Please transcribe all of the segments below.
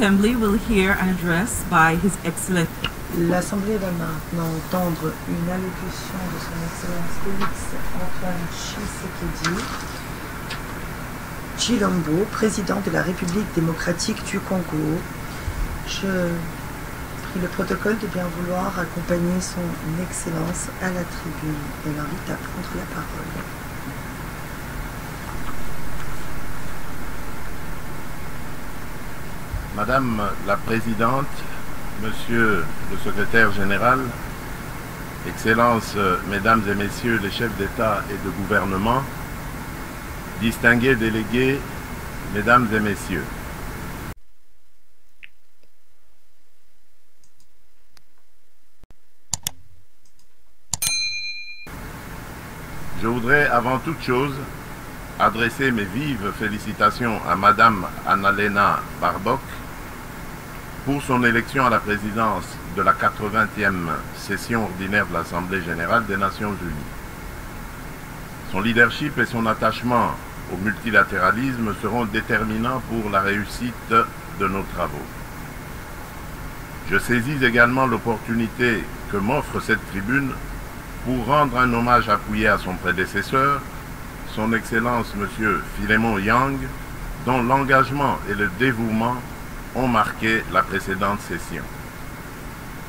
Assembly will hear an address by His Excellency. L'Assemblée va maintenant entendre une allocution de Son Excellence Félix-Antoine Tshisekedi Tshilombo, président de la République démocratique du Congo. Je prie le protocole de bien vouloir accompagner Son Excellence à la tribune et l'invite à prendre la parole. Madame la Présidente, Monsieur le Secrétaire Général, Excellences, Mesdames et Messieurs les chefs d'État et de gouvernement, distingués délégués, Mesdames et Messieurs. Je voudrais avant toute chose adresser mes vives félicitations à Madame Annalena Baerbock pour son élection à la présidence de la 80e session ordinaire de l'Assemblée générale des Nations unies. Son leadership et son attachement au multilatéralisme seront déterminants pour la réussite de nos travaux. Je saisis également l'opportunité que m'offre cette tribune pour rendre un hommage appuyé à son prédécesseur, Son Excellence M. Philémon Yang, dont l'engagement et le dévouement ont marqué la précédente session.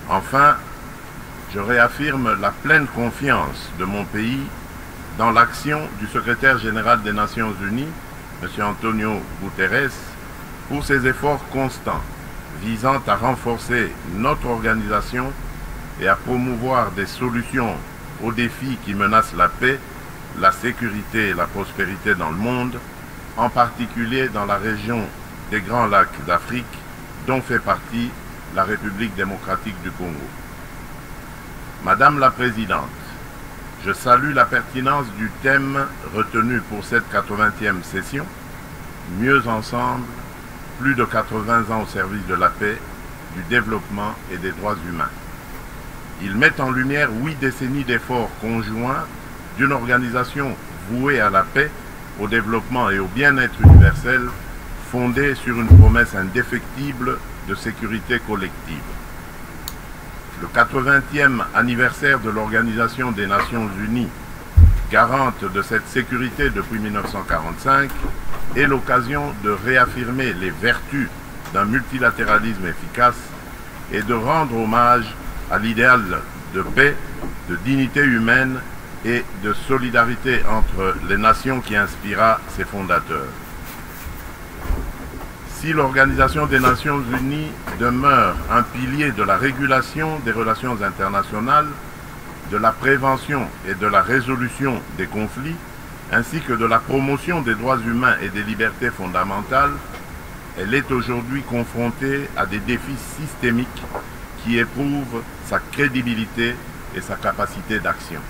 Enfin, je réaffirme la pleine confiance de mon pays dans l'action du secrétaire général des Nations Unies, M. Antonio Guterres, pour ses efforts constants visant à renforcer notre organisation et à promouvoir des solutions aux défis qui menacent la paix, la sécurité et la prospérité dans le monde, en particulier dans la région des Grands Lacs d'Afrique, dont fait partie la République démocratique du Congo. Madame la Présidente, je salue la pertinence du thème retenu pour cette 80e session, Mieux ensemble, plus de 80 ans au service de la paix, du développement et des droits humains. Il met en lumière 8 décennies d'efforts conjoints d'une organisation vouée à la paix, au développement et au bien-être universel, fondée sur une promesse indéfectible de sécurité collective. Le 80e anniversaire de l'Organisation des Nations Unies, garante de cette sécurité depuis 1945, est l'occasion de réaffirmer les vertus d'un multilatéralisme efficace et de rendre hommage à l'idéal de paix, de dignité humaine et de solidarité entre les nations qui inspira ses fondateurs. Si l'Organisation des Nations Unies demeure un pilier de la régulation des relations internationales, de la prévention et de la résolution des conflits, ainsi que de la promotion des droits humains et des libertés fondamentales, elle est aujourd'hui confrontée à des défis systémiques qui éprouvent sa crédibilité et sa capacité d'action.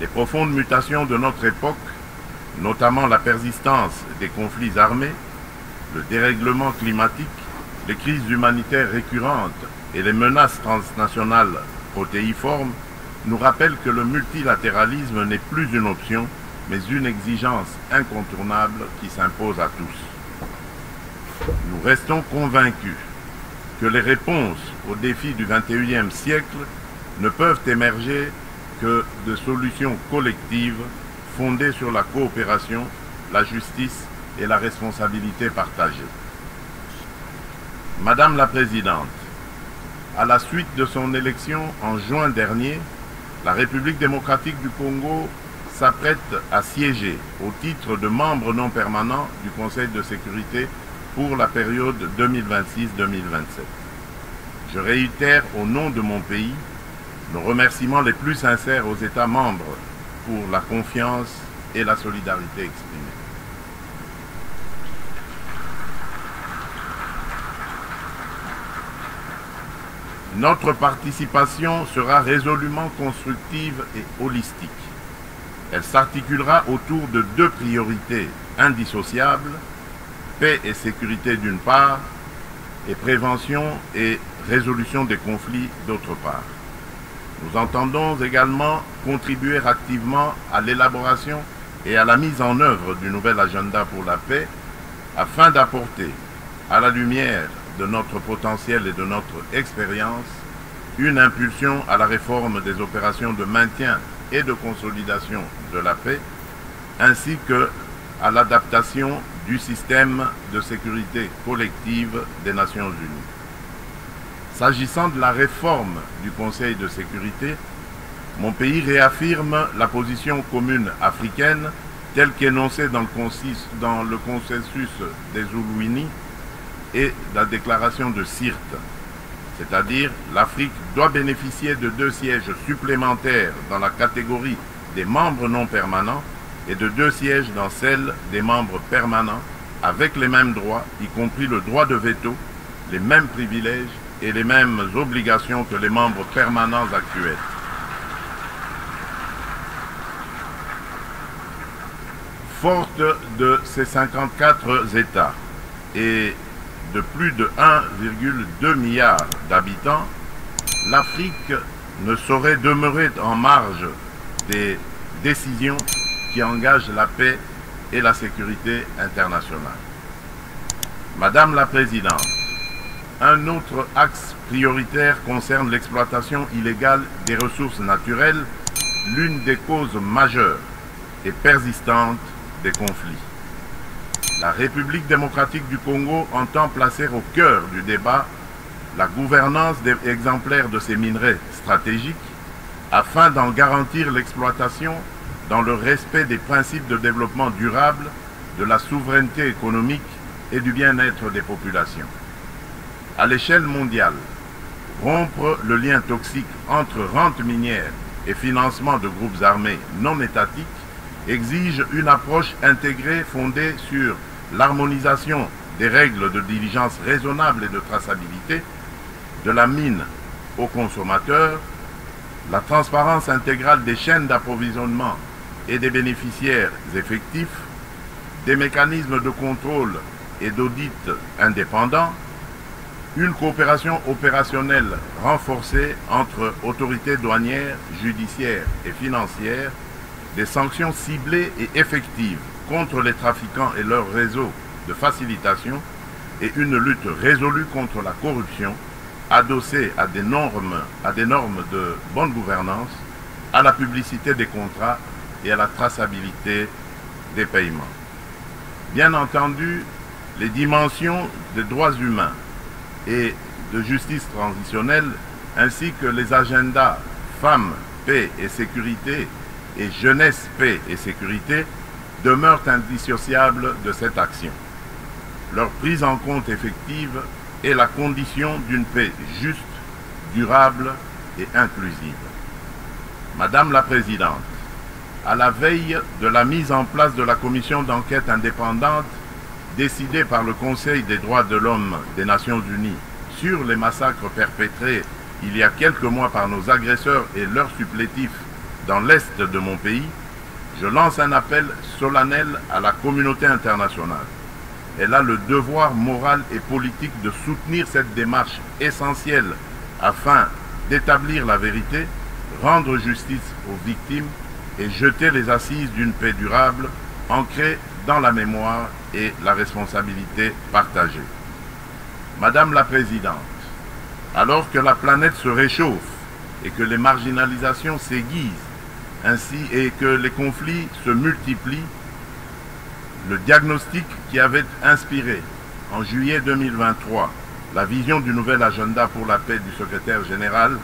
Les profondes mutations de notre époque, notamment la persistance des conflits armés, le dérèglement climatique, les crises humanitaires récurrentes et les menaces transnationales protéiformes, nous rappellent que le multilatéralisme n'est plus une option, mais une exigence incontournable qui s'impose à tous. Nous restons convaincus que les réponses aux défis du XXIe siècle ne peuvent émerger que de solutions collectives fondées sur la coopération, la justice et la responsabilité partagée. Madame la Présidente, à la suite de son élection en juin dernier, la République démocratique du Congo s'apprête à siéger au titre de membre non permanent du Conseil de sécurité pour la période 2026-2027. Je réitère au nom de mon pays nos remerciements les plus sincères aux États membres pour la confiance et la solidarité exprimée. Notre participation sera résolument constructive et holistique. Elle s'articulera autour de 2 priorités indissociables, paix et sécurité d'une part, et prévention et résolution des conflits d'autre part. Nous entendons également contribuer activement à l'élaboration et à la mise en œuvre du nouvel agenda pour la paix afin d'apporter à la lumière de notre potentiel et de notre expérience, une impulsion à la réforme des opérations de maintien et de consolidation de la paix, ainsi que à l'adaptation du système de sécurité collective des Nations Unies. S'agissant de la réforme du Conseil de sécurité, mon pays réaffirme la position commune africaine telle qu'énoncée dans le consensus des Zuluini et la déclaration de Sirte, c'est-à-dire l'Afrique doit bénéficier de 2 sièges supplémentaires dans la catégorie des membres non permanents et de 2 sièges dans celle des membres permanents avec les mêmes droits, y compris le droit de veto, les mêmes privilèges et les mêmes obligations que les membres permanents actuels. Forte de ces 54 États et de plus de 1,2 milliard d'habitants, l'Afrique ne saurait demeurer en marge des décisions qui engagent la paix et la sécurité internationale. Madame la Présidente, un autre axe prioritaire concerne l'exploitation illégale des ressources naturelles, l'une des causes majeures et persistantes des conflits. La République démocratique du Congo entend placer au cœur du débat la gouvernance exemplaire de ces minerais stratégiques afin d'en garantir l'exploitation dans le respect des principes de développement durable, de la souveraineté économique et du bien-être des populations. À l'échelle mondiale, rompre le lien toxique entre rente minière et financement de groupes armés non étatiques exige une approche intégrée fondée sur l'harmonisation des règles de diligence raisonnable et de traçabilité, de la mine aux consommateurs, la transparence intégrale des chaînes d'approvisionnement et des bénéficiaires effectifs, des mécanismes de contrôle et d'audit indépendants, une coopération opérationnelle renforcée entre autorités douanières, judiciaires et financières, des sanctions ciblées et effectives contre les trafiquants et leurs réseaux de facilitation et une lutte résolue contre la corruption adossée à des normes de bonne gouvernance, à la publicité des contrats et à la traçabilité des paiements. Bien entendu, les dimensions des droits humains et de justice transitionnelle ainsi que les agendas femmes, paix et sécurité et jeunesse, paix et sécurité demeurent indissociables de cette action. Leur prise en compte effective est la condition d'une paix juste, durable et inclusive. Madame la Présidente, à la veille de la mise en place de la commission d'enquête indépendante décidée par le Conseil des droits de l'homme des Nations Unies sur les massacres perpétrés il y a quelques mois par nos agresseurs et leurs supplétifs dans l'est de mon pays, je lance un appel solennel à la communauté internationale. Elle a le devoir moral et politique de soutenir cette démarche essentielle afin d'établir la vérité, rendre justice aux victimes et jeter les assises d'une paix durable ancrée dans la mémoire et la responsabilité partagée. Madame la Présidente, alors que la planète se réchauffe et que les marginalisations s'aiguisent, ainsi et que les conflits se multiplient, le diagnostic qui avait inspiré en juillet 2023 la vision du nouvel agenda pour la paix du secrétaire général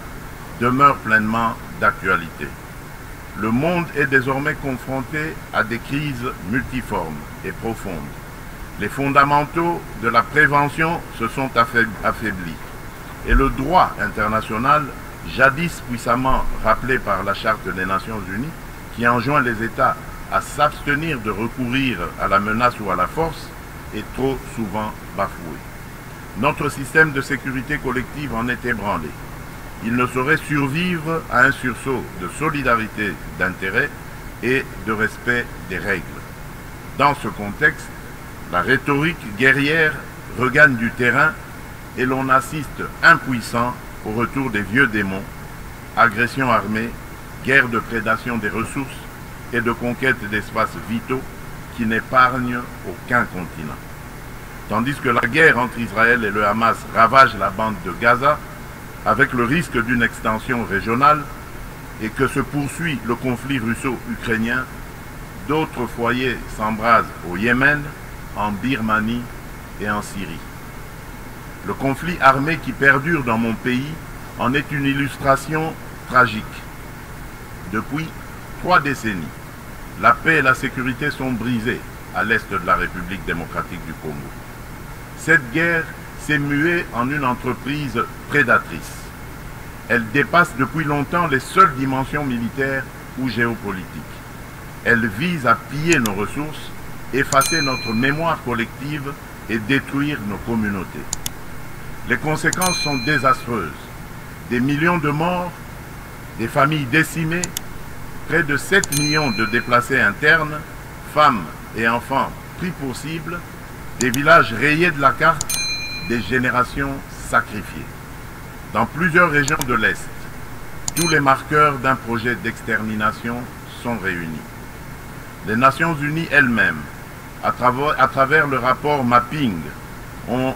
demeure pleinement d'actualité. Le monde est désormais confronté à des crises multiformes et profondes. Les fondamentaux de la prévention se sont affaiblis et le droit international, jadis puissamment rappelé par la Charte des Nations Unies, qui enjoint les États à s'abstenir de recourir à la menace ou à la force, est trop souvent bafoué. Notre système de sécurité collective en est ébranlé. Il ne saurait survivre à un sursaut de solidarité d'intérêt et de respect des règles. Dans ce contexte, la rhétorique guerrière regagne du terrain et l'on assiste impuissant au retour des vieux démons, agressions armées, guerre de prédation des ressources et de conquête d'espaces vitaux qui n'épargnent aucun continent. tandis que la guerre entre Israël et le Hamas ravage la bande de Gaza, avec le risque d'une extension régionale, et que se poursuit le conflit russo-ukrainien, d'autres foyers s'embrasent au Yémen, en Birmanie et en Syrie. Le conflit armé qui perdure dans mon pays en est une illustration tragique. Depuis 3 décennies, la paix et la sécurité sont brisées à l'est de la République démocratique du Congo. Cette guerre s'est muée en une entreprise prédatrice. Elle dépasse depuis longtemps les seules dimensions militaires ou géopolitiques. Elle vise à piller nos ressources, effacer notre mémoire collective et détruire nos communautés. Les conséquences sont désastreuses. Des millions de morts, des familles décimées, près de 7 millions de déplacés internes, femmes et enfants pris pour cible, des villages rayés de la carte, des générations sacrifiées. Dans plusieurs régions de l'Est, tous les marqueurs d'un projet d'extermination sont réunis. Les Nations Unies elles-mêmes, à travers le rapport Mapping, ont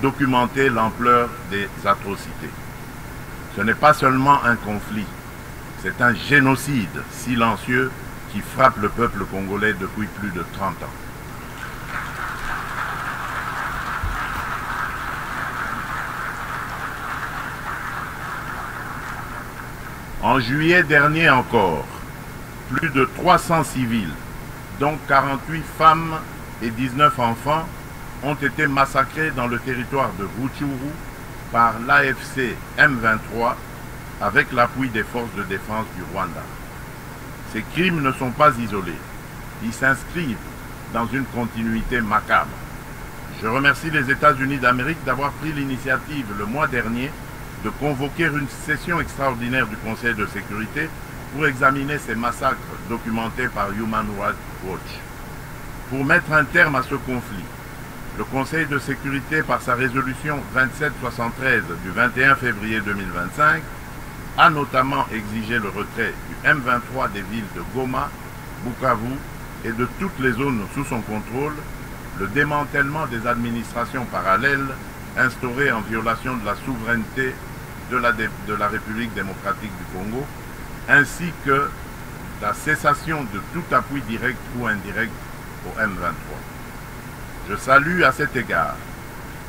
documenté l'ampleur des atrocités. Ce n'est pas seulement un conflit, c'est un génocide silencieux qui frappe le peuple congolais depuis plus de 30 ans. En juillet dernier encore, plus de 300 civils, dont 48 femmes et 19 enfants, ont été massacrés dans le territoire de Rutshuru par l'AFC M23 avec l'appui des forces de défense du Rwanda. Ces crimes ne sont pas isolés, ils s'inscrivent dans une continuité macabre. Je remercie les États-Unis d'Amérique d'avoir pris l'initiative le mois dernier de convoquer une session extraordinaire du Conseil de sécurité pour examiner ces massacres documentés par Human Rights Watch. Pour mettre un terme à ce conflit, le Conseil de sécurité, par sa résolution 2773 du 21 février 2025, a notamment exigé le retrait du M23 des villes de Goma, Bukavu et de toutes les zones sous son contrôle, le démantèlement des administrations parallèles instaurées en violation de la souveraineté de la République démocratique du Congo, ainsi que la cessation de tout appui direct ou indirect au M23. Je salue à cet égard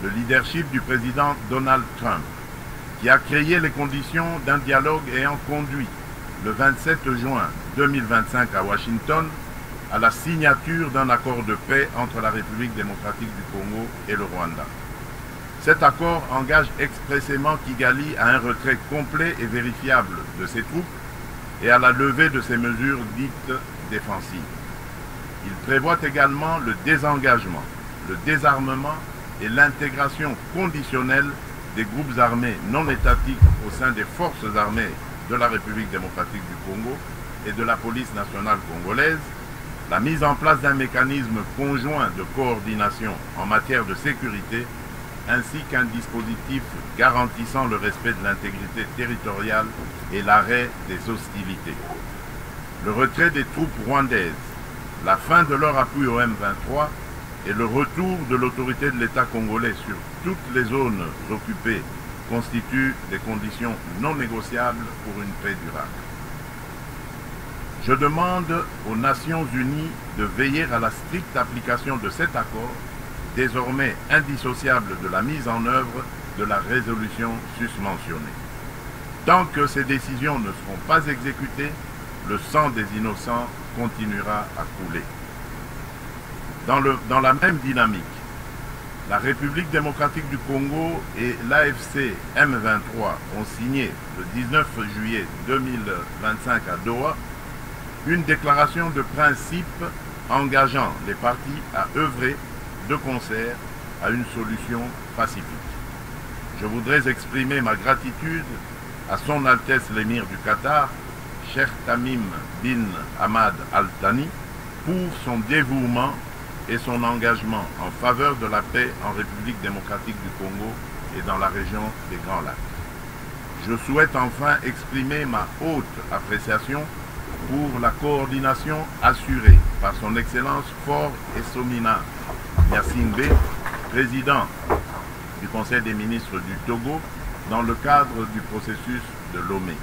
le leadership du président Donald Trump, qui a créé les conditions d'un dialogue ayant conduit le 27 juin 2025 à Washington à la signature d'un accord de paix entre la République démocratique du Congo et le Rwanda. Cet accord engage expressément Kigali à un retrait complet et vérifiable de ses troupes et à la levée de ses mesures dites défensives. Il prévoit également le désengagement, le désarmement et l'intégration conditionnelle des groupes armés non étatiques au sein des forces armées de la République démocratique du Congo et de la police nationale congolaise, la mise en place d'un mécanisme conjoint de coordination en matière de sécurité, ainsi qu'un dispositif garantissant le respect de l'intégrité territoriale et l'arrêt des hostilités. Le retrait des troupes rwandaises, la fin de leur appui au M23 et le retour de l'autorité de l'État congolais sur toutes les zones occupées constituent des conditions non négociables pour une paix durable. Je demande aux Nations Unies de veiller à la stricte application de cet accord, désormais indissociable de la mise en œuvre de la résolution susmentionnée. Tant que ces décisions ne seront pas exécutées, le sang des innocents continuera à couler. Dans la même dynamique, la République démocratique du Congo et l'AFC M23 ont signé le 19 juillet 2025 à Doha une déclaration de principe engageant les parties à œuvrer de concert à une solution pacifique. Je voudrais exprimer ma gratitude à Son Altesse l'émir du Qatar, Cheikh Tamim bin Hamad Al Thani, pour son dévouement et son engagement en faveur de la paix en République démocratique du Congo et dans la région des Grands Lacs. Je souhaite enfin exprimer ma haute appréciation pour la coordination assurée par son Excellence Faure Esomina, Nyasingbe, président du Conseil des ministres du Togo, dans le cadre du processus de Lomé.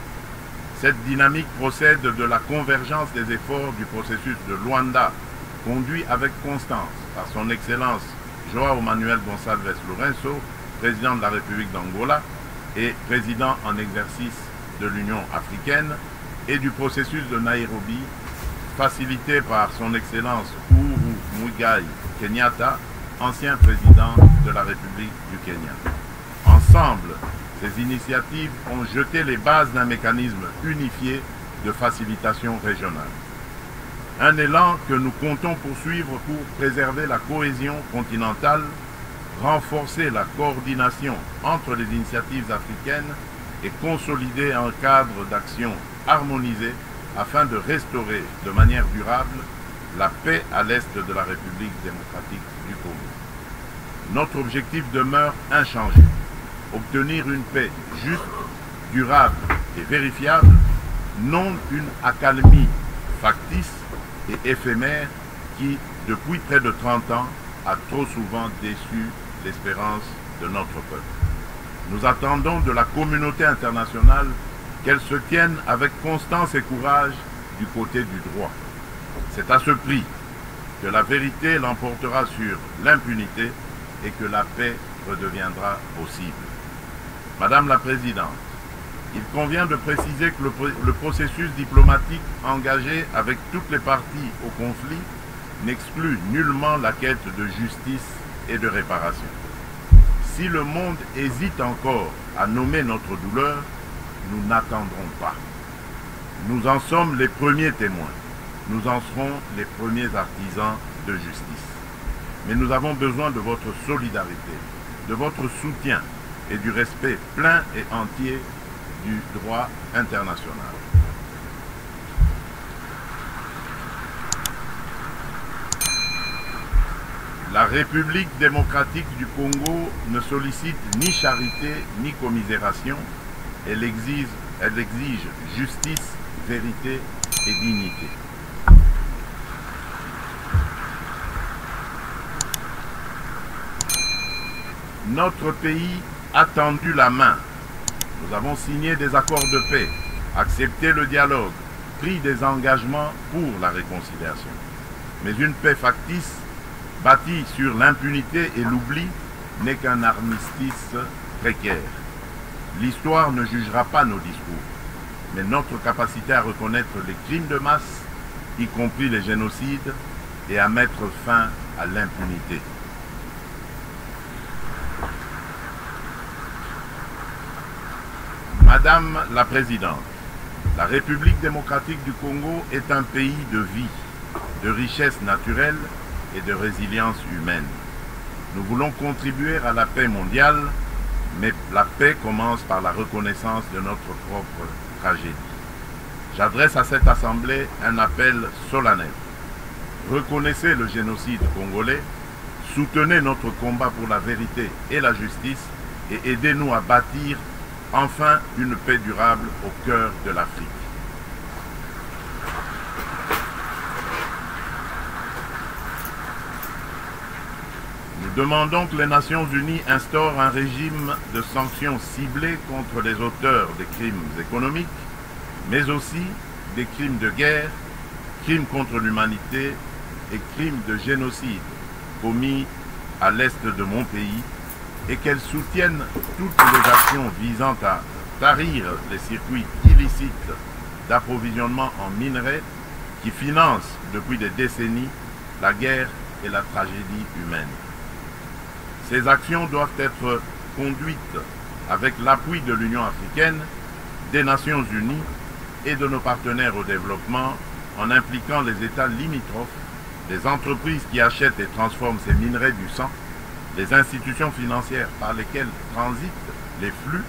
Cette dynamique procède de la convergence des efforts du processus de Luanda, conduit avec constance par son Excellence João Manuel Gonçalves Lourenço, président de la République d'Angola et président en exercice de l'Union africaine, et du processus de Nairobi, facilité par son Excellence Uhuru Muigai Kenyatta, ancien président de la République du Kenya. Ensemble, ces initiatives ont jeté les bases d'un mécanisme unifié de facilitation régionale. Un élan que nous comptons poursuivre pour préserver la cohésion continentale, renforcer la coordination entre les initiatives africaines et consolider un cadre d'action harmonisé afin de restaurer de manière durable la paix à l'est de la République démocratique du Congo. Notre objectif demeure inchangé: obtenir une paix juste, durable et vérifiable, non une accalmie factice et éphémère qui, depuis près de 30 ans, a trop souvent déçu l'espérance de notre peuple. Nous attendons de la communauté internationale qu'elle se tienne avec constance et courage du côté du droit. C'est à ce prix que la vérité l'emportera sur l'impunité et que la paix redeviendra possible. Madame la Présidente, il convient de préciser que le processus diplomatique engagé avec toutes les parties au conflit n'exclut nullement la quête de justice et de réparation. Si le monde hésite encore à nommer notre douleur, nous n'attendrons pas. Nous en sommes les premiers témoins. Nous en serons les premiers artisans de justice. Mais nous avons besoin de votre solidarité, de votre soutien et du respect plein et entier du droit international. La République démocratique du Congo ne sollicite ni charité ni commisération. Elle exige justice, vérité et dignité. Notre pays a tendu la main. Nous avons signé des accords de paix, accepté le dialogue, pris des engagements pour la réconciliation. Mais une paix factice, bâtie sur l'impunité et l'oubli, n'est qu'un armistice précaire. L'histoire ne jugera pas nos discours, mais notre capacité à reconnaître les crimes de masse, y compris les génocides, et à mettre fin à l'impunité. Madame la Présidente, la République démocratique du Congo est un pays de vie, de richesse naturelle et de résilience humaine. Nous voulons contribuer à la paix mondiale, mais la paix commence par la reconnaissance de notre propre tragédie. J'adresse à cette Assemblée un appel solennel. Reconnaissez le génocide congolais, soutenez notre combat pour la vérité et la justice et aidez-nous à bâtir enfin une paix durable au cœur de l'Afrique. Nous demandons que les Nations Unies instaurent un régime de sanctions ciblées contre les auteurs des crimes économiques, mais aussi des crimes de guerre, crimes contre l'humanité et crimes de génocide commis à l'est de mon pays, et qu'elles soutiennent toutes les actions visant à tarir les circuits illicites d'approvisionnement en minerais qui financent depuis des décennies la guerre et la tragédie humaine. Ces actions doivent être conduites avec l'appui de l'Union africaine, des Nations unies et de nos partenaires au développement, en impliquant les États limitrophes, les entreprises qui achètent et transforment ces minerais du sang, les institutions financières par lesquelles transitent les flux,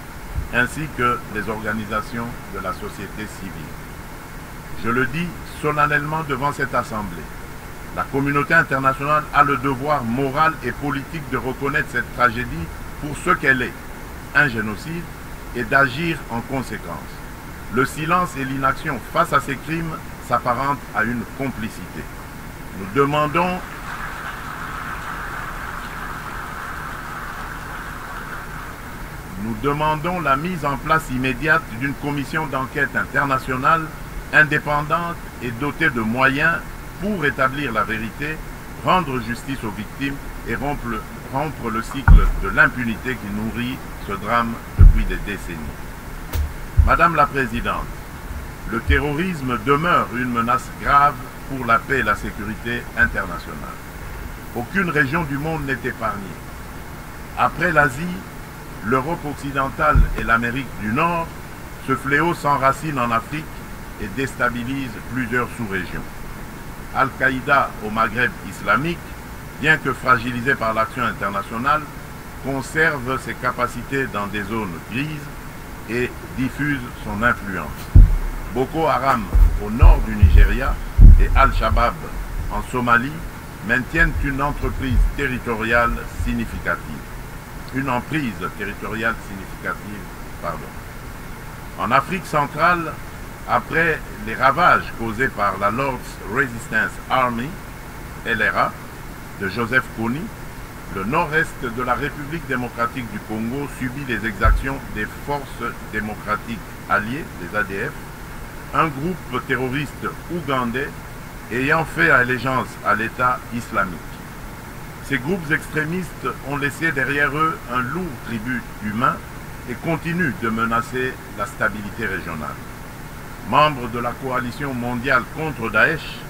ainsi que les organisations de la société civile. Je le dis solennellement devant cette Assemblée. La communauté internationale a le devoir moral et politique de reconnaître cette tragédie pour ce qu'elle est, un génocide, et d'agir en conséquence. Le silence et l'inaction face à ces crimes s'apparentent à une complicité. Nous demandons nous demandons la mise en place immédiate d'une commission d'enquête internationale indépendante et dotée de moyens pour établir la vérité, rendre justice aux victimes et rompre le cycle de l'impunité qui nourrit ce drame depuis des décennies. Madame la Présidente, le terrorisme demeure une menace grave pour la paix et la sécurité internationale. Aucune région du monde n'est épargnée. Après l'Asie, l'Europe occidentale et l'Amérique du Nord, ce fléau s'enracine en Afrique et déstabilise plusieurs sous-régions. Al-Qaïda au Maghreb islamique, bien que fragilisé par l'action internationale, conserve ses capacités dans des zones grises et diffuse son influence. Boko Haram au nord du Nigeria et Al-Shabaab en Somalie maintiennent une emprise territoriale significative. En Afrique centrale, après les ravages causés par la Lord's Resistance Army, LRA, de Joseph Kony, le nord-est de la République démocratique du Congo subit les exactions des forces démocratiques alliées, les ADF, un groupe terroriste ougandais ayant fait allégeance à l'État islamique. Ces groupes extrémistes ont laissé derrière eux un lourd tribut humain et continuent de menacer la stabilité régionale. Membre de la coalition mondiale contre Daesh,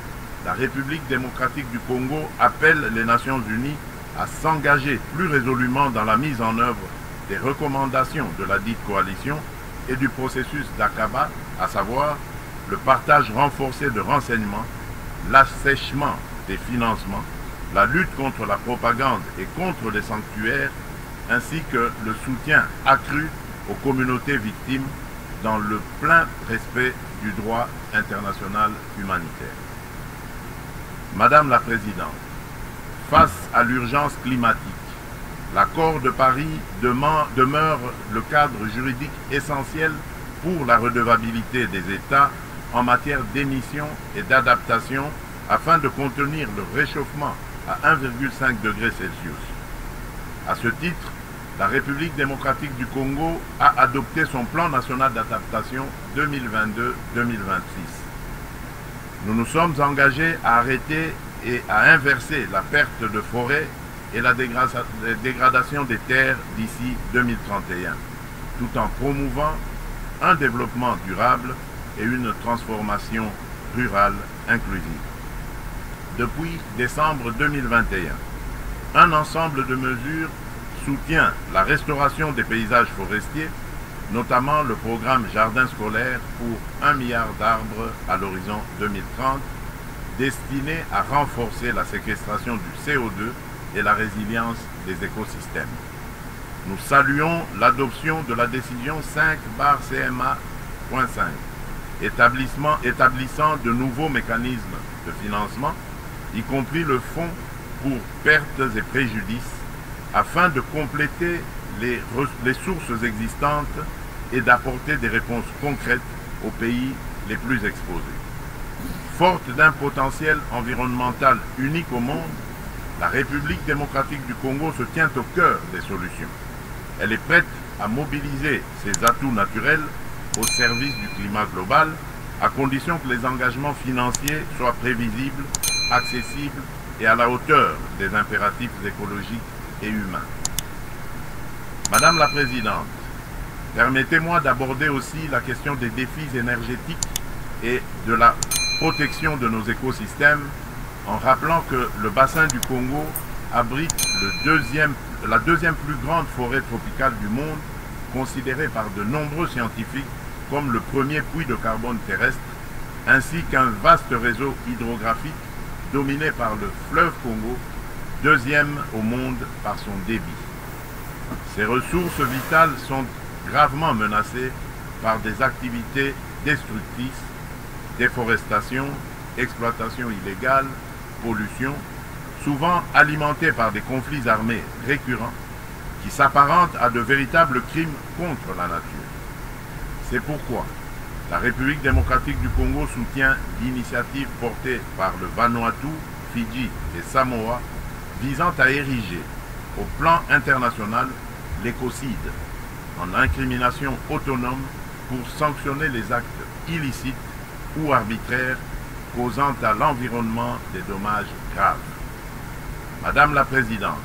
la République démocratique du Congo appelle les Nations unies à s'engager plus résolument dans la mise en œuvre des recommandations de la dite coalition et du processus d'Aqaba, à savoir le partage renforcé de renseignements, l'assèchement des financements, la lutte contre la propagande et contre les sanctuaires, ainsi que le soutien accru aux communautés victimes dans le plein respect du droit international humanitaire. Madame la Présidente, face à l'urgence climatique, l'accord de Paris demeure le cadre juridique essentiel pour la redevabilité des États en matière d'émissions et d'adaptation afin de contenir le réchauffement à 1,5 degré Celsius. À ce titre, la République démocratique du Congo a adopté son plan national d'adaptation 2022-2026. Nous nous sommes engagés à arrêter et à inverser la perte de forêt et la dégradation des terres d'ici 2031, tout en promouvant un développement durable et une transformation rurale inclusive. Depuis décembre 2021, un ensemble de mesures soutient la restauration des paysages forestiers, notamment le programme Jardin scolaire pour 1 milliard d'arbres à l'horizon 2030, destiné à renforcer la séquestration du CO2 et la résilience des écosystèmes. Nous saluons l'adoption de la décision 5/CMA.5, établissant de nouveaux mécanismes de financement, y compris le fonds pour pertes et préjudices, afin de compléter les sources existantes et d'apporter des réponses concrètes aux pays les plus exposés. Forte d'un potentiel environnemental unique au monde, la République démocratique du Congo se tient au cœur des solutions. Elle est prête à mobiliser ses atouts naturels au service du climat global, à condition que les engagements financiers soient prévisibles, accessibles et à la hauteur des impératifs écologiques et humains. Madame la Présidente, permettez-moi d'aborder aussi la question des défis énergétiques et de la protection de nos écosystèmes en rappelant que le bassin du Congo abrite la deuxième plus grande forêt tropicale du monde, considérée par de nombreux scientifiques comme le premier puits de carbone terrestre, ainsi qu'un vaste réseau hydrographique dominé par le fleuve Congo, deuxième au monde par son débit. Ces ressources vitales sont gravement menacées par des activités destructrices, déforestation, exploitation illégale, pollution, souvent alimentées par des conflits armés récurrents qui s'apparentent à de véritables crimes contre la nature. C'est pourquoi la République démocratique du Congo soutient l'initiative portée par le Vanuatu, Fidji et Samoa visant à ériger au plan international l'écocide, en incrimination autonome pour sanctionner les actes illicites ou arbitraires causant à l'environnement des dommages graves. Madame la Présidente,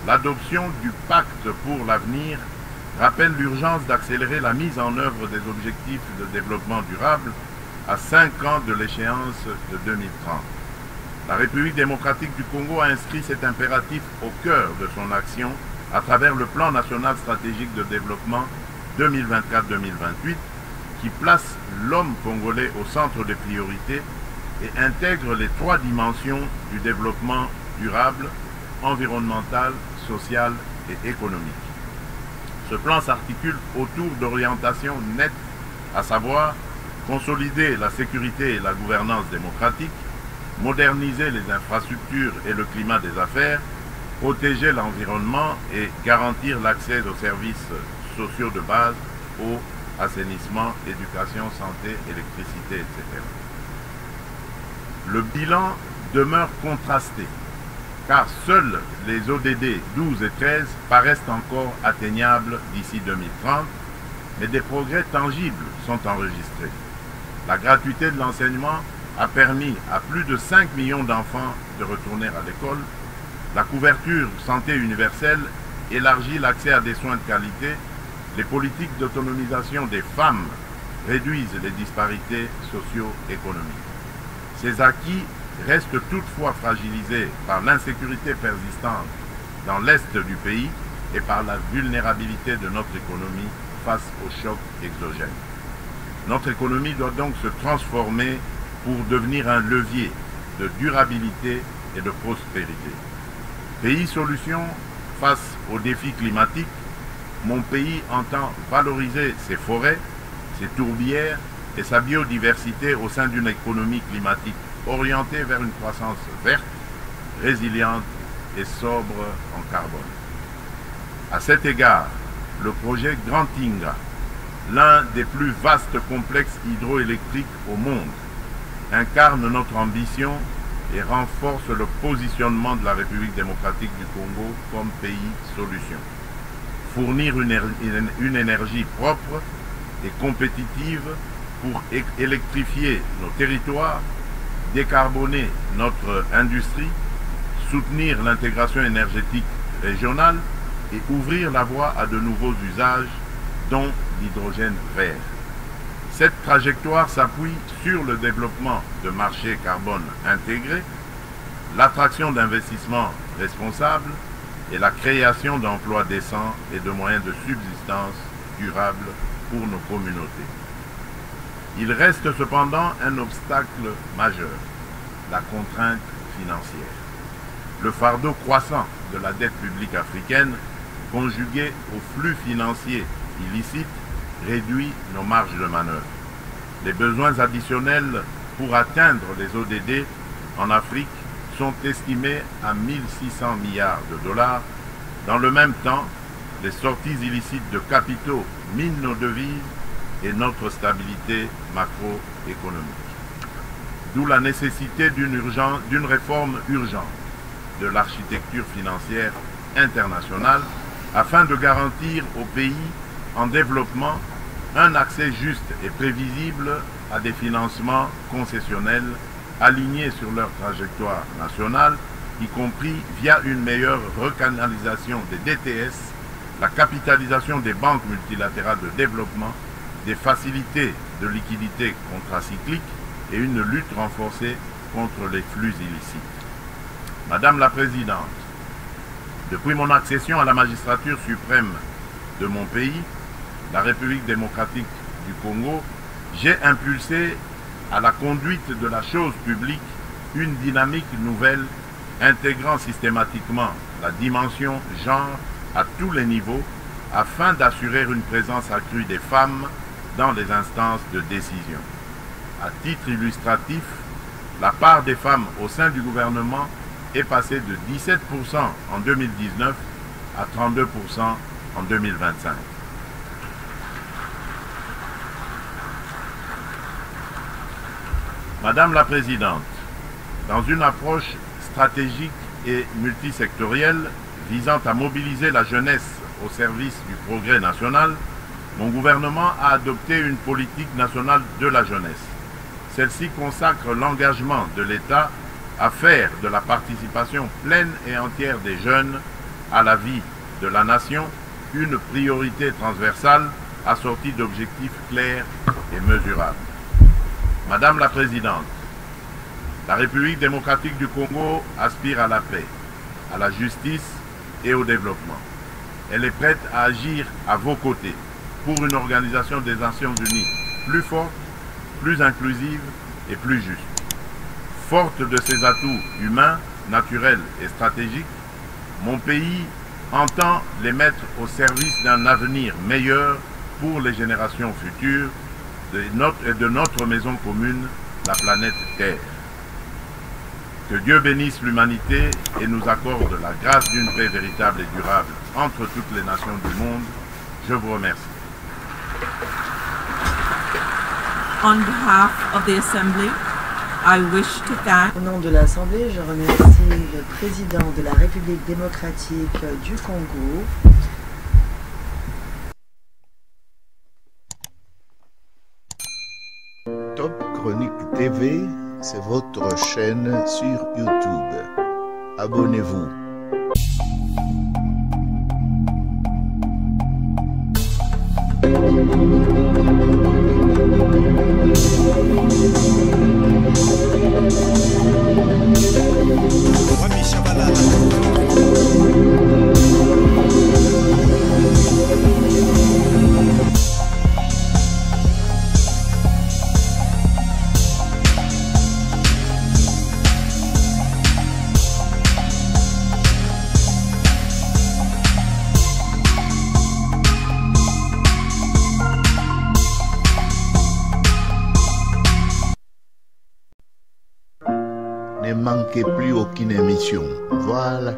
l'adoption du pacte pour l'avenir rappelle l'urgence d'accélérer la mise en œuvre des objectifs de développement durable à 5 ans de l'échéance de 2030. La République démocratique du Congo a inscrit cet impératif au cœur de son action à travers le plan national stratégique de développement 2024-2028 qui place l'homme congolais au centre des priorités et intègre les 3 dimensions du développement durable, environnemental, social et économique. Ce plan s'articule autour d'orientations nettes, à savoir consolider la sécurité et la gouvernance démocratique, moderniser les infrastructures et le climat des affaires, protéger l'environnement et garantir l'accès aux services sociaux de base, eau, assainissement, éducation, santé, électricité, etc. Le bilan demeure contrasté, car seuls les ODD 12 et 13 paraissent encore atteignables d'ici 2030, mais des progrès tangibles sont enregistrés. La gratuité de l'enseignement a permis à plus de 5 millions d'enfants de retourner à l'école. La couverture santé universelle élargit l'accès à des soins de qualité. Les politiques d'autonomisation des femmes réduisent les disparités socio-économiques. Ces acquis restent toutefois fragilisés par l'insécurité persistante dans l'est du pays et par la vulnérabilité de notre économie face aux chocs exogènes. Notre économie doit donc se transformer pour devenir un levier de durabilité et de prospérité. Pays solution face aux défis climatiques, mon pays entend valoriser ses forêts, ses tourbières et sa biodiversité au sein d'une économie climatique orientée vers une croissance verte, résiliente et sobre en carbone. À cet égard, le projet Grand Inga, l'un des plus vastes complexes hydroélectriques au monde, incarne notre ambition et renforce le positionnement de la République démocratique du Congo comme pays solution. Fournir une énergie propre et compétitive pour électrifier nos territoires, décarboner notre industrie, soutenir l'intégration énergétique régionale et ouvrir la voie à de nouveaux usages, dont l'hydrogène vert. Cette trajectoire s'appuie sur le développement de marchés carbone intégrés, l'attraction d'investissements responsables et la création d'emplois décents et de moyens de subsistance durables pour nos communautés. Il reste cependant un obstacle majeur, la contrainte financière. Le fardeau croissant de la dette publique africaine, conjugué aux flux financiers illicites, réduit nos marges de manœuvre. Les besoins additionnels pour atteindre les ODD en Afrique sont estimés à 1600 milliards de dollars. Dans le même temps, les sorties illicites de capitaux minent nos devises et notre stabilité macroéconomique. D'où la nécessité d'une réforme urgente de l'architecture financière internationale afin de garantir aux pays en développement un accès juste et prévisible à des financements concessionnels alignés sur leur trajectoire nationale, y compris via une meilleure recanalisation des DTS, la capitalisation des banques multilatérales de développement, des facilités de liquidité contracycliques et une lutte renforcée contre les flux illicites. Madame la Présidente, depuis mon accession à la magistrature suprême de mon pays, la République démocratique du Congo, j'ai impulsé à la conduite de la chose publique une dynamique nouvelle intégrant systématiquement la dimension genre à tous les niveaux afin d'assurer une présence accrue des femmes dans les instances de décision. À titre illustratif, la part des femmes au sein du gouvernement est passée de 17% en 2019 à 32% en 2025. Madame la Présidente, dans une approche stratégique et multisectorielle visant à mobiliser la jeunesse au service du progrès national, mon gouvernement a adopté une politique nationale de la jeunesse. Celle-ci consacre l'engagement de l'État à faire de la participation pleine et entière des jeunes à la vie de la nation une priorité transversale assortie d'objectifs clairs et mesurables. Madame la Présidente, la République démocratique du Congo aspire à la paix, à la justice et au développement. Elle est prête à agir à vos côtés pour une organisation des Nations Unies plus forte, plus inclusive et plus juste. Forte de ses atouts humains, naturels et stratégiques, mon pays entend les mettre au service d'un avenir meilleur pour les générations futures de notre maison commune, la planète Terre. Que Dieu bénisse l'humanité et nous accorde la grâce d'une paix véritable et durable entre toutes les nations du monde. Je vous remercie. On behalf of the Assembly, I wish to thank Au nom de l'Assemblée, je remercie le président de la République démocratique du Congo. Top Chronique TV, c'est votre chaîne sur YouTube. Abonnez-vous. Ne manquez plus aucune émission. Voilà.